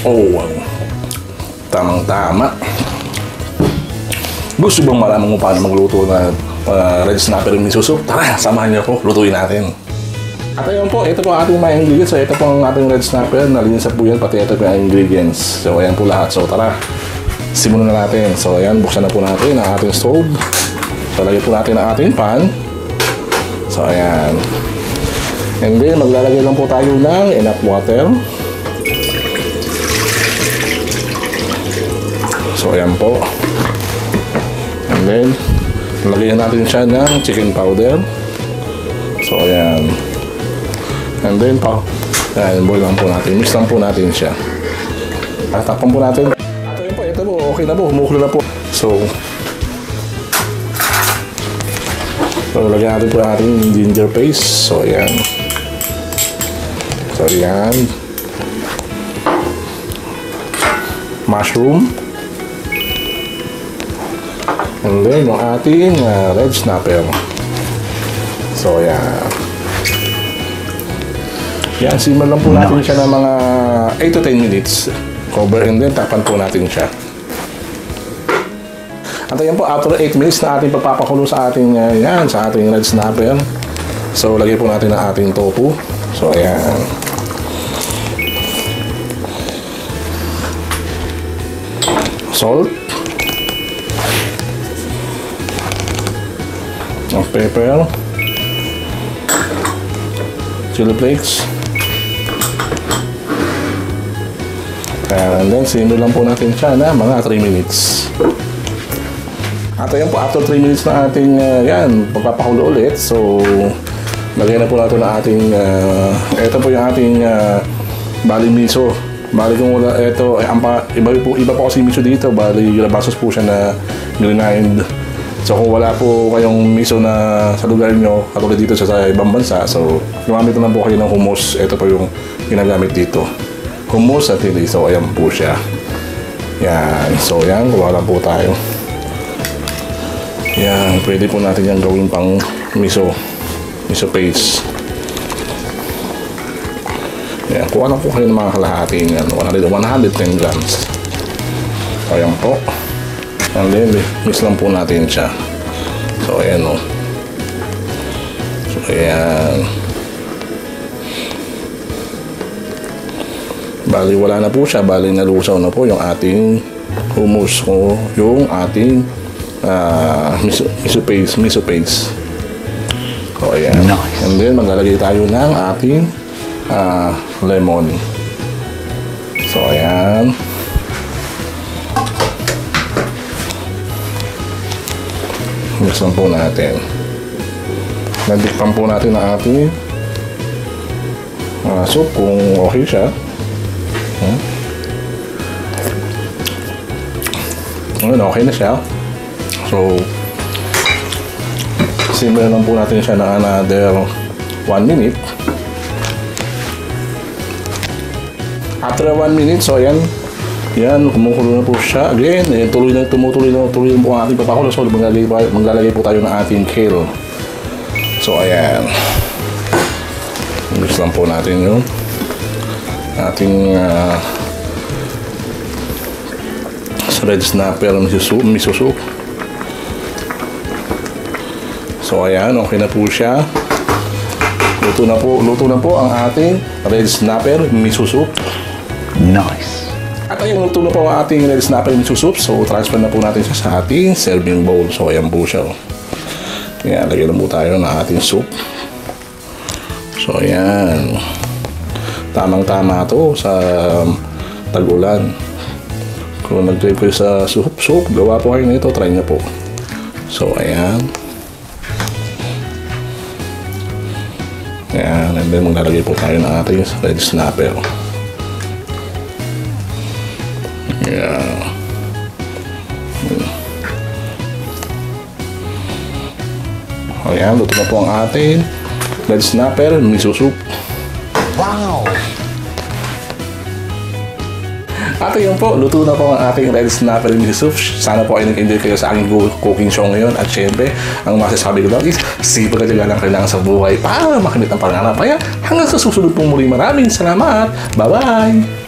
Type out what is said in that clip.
Oh, wow. Tamang-tama. Gusto bang malaman kung paano magluto na red snapper miso soup? Tara, samahan niyo ako. Lutuin natin. At ayun po, ito po ang ating mga ingredients. So, ito po ang ating red snapper. Nalinis po yan, pati ito po ang ingredients. So, ayan po lahat. So, tara, simulan na natin. So, ayan, buksan na po natin ang ating stove. So, lagyan po natin ang ating pan. So, ayan. And then, maglalagay lang po tayo ng enough water. So, ayan po. And then, lagyan natin siya ng chicken powder. So, ayan. And then, ayan, boil lang po natin. Mix lang po natin siya. At takpan po natin. At ayun po, ito po. Okay na po. Humukulo na po. So, lagyan natin po natin ginger paste. So, ayan. So, ayan. Mushroom. And then, yung ating red snapper. So, ayan. Yan, simmer lang po natin siya ng mga 8 to 10 minutes. Cover and then, takpan po natin siya. At ayan po, after 8 minutes na ating pagpapakulo sa ating, yan, sa ating red snapper. So, lagay po natin ang ating tofu. So, ayan. Salt. Ang pepper, chili flakes, and then simmer lang po natin siya na mga 3 minutes. At ayan po, after 3 minutes na ating yan, pagpapakulo ulit. So, lagyan na po natin ang ating ito po yung ating bali miso. Bali kung wala, ito, iba po kasi miso dito. Bali, basos po siya na grind. So kung wala po kayong miso na sa lugar nyo, katulad dito sa ibang bansa, so gumamit naman po kayo ng hummus. Ito po yung ginagamit dito. Hummus at hindi. So ayan po siya. Yan. So yan, gawa lang po tayo. Yan. Pwede po natin yan gawin pang miso paste. Yan. Kuha lang po kayo ng mga kalahati yan. 110 grams. So ayan po. And then, mix lang po natin siya. So, ayan o. So, ayan. Bali, wala na po siya. Bali, nalusaw na po yung ating hummus ko. Yung ating miso paste. So, ayan. Nice. And then, maglalagay tayo ng ating lemon. So, ayan. Mix lang po natin. Nagdikpan po natin ang ating soup kung okay siya. Ngayon, okay na siya. So, simmer lang po natin siya na another 1 minute. After 1 minute, so yan. Yan, kumukulo na po siya. Again, tumutuloy na po ang ating papakulo. So, maglalagay po tayo ng ating kale. So, ayan. Mix lang po natin yung ating red snapper miso soup. So, ayan. Okay na po siya. Luto na po ang ating red snapper miso soup. Nice. At ayun, luto na po ang ating red snapper miso soup. So, transfer na po natin siya sa ating serving bowl. So, ayan po siya. Ayan, lagyan na po tayo ng ating soup. So, ayan. Tamang-tama to sa tag-ulan. Kung nag-try po sa soup, gawa po kayo nito. Try nyo po. So, ayan. Ayan, and then maglalagay po tayo ng ating red snapper. Yeah. Ayan, luto na po ang ating red snapper miso soup. Wow! At yun po, luto na po ang ating red snapper miso soup. Sana po ay nag-enjoy kayo sa aking cooking show ngayon. At syempre, ang masasabi ko lang is, sipag at lang kailangan sa buhay para makamit ang pangarap. Kaya hanggang sa susunod pong muli, maraming salamat. Bye-bye!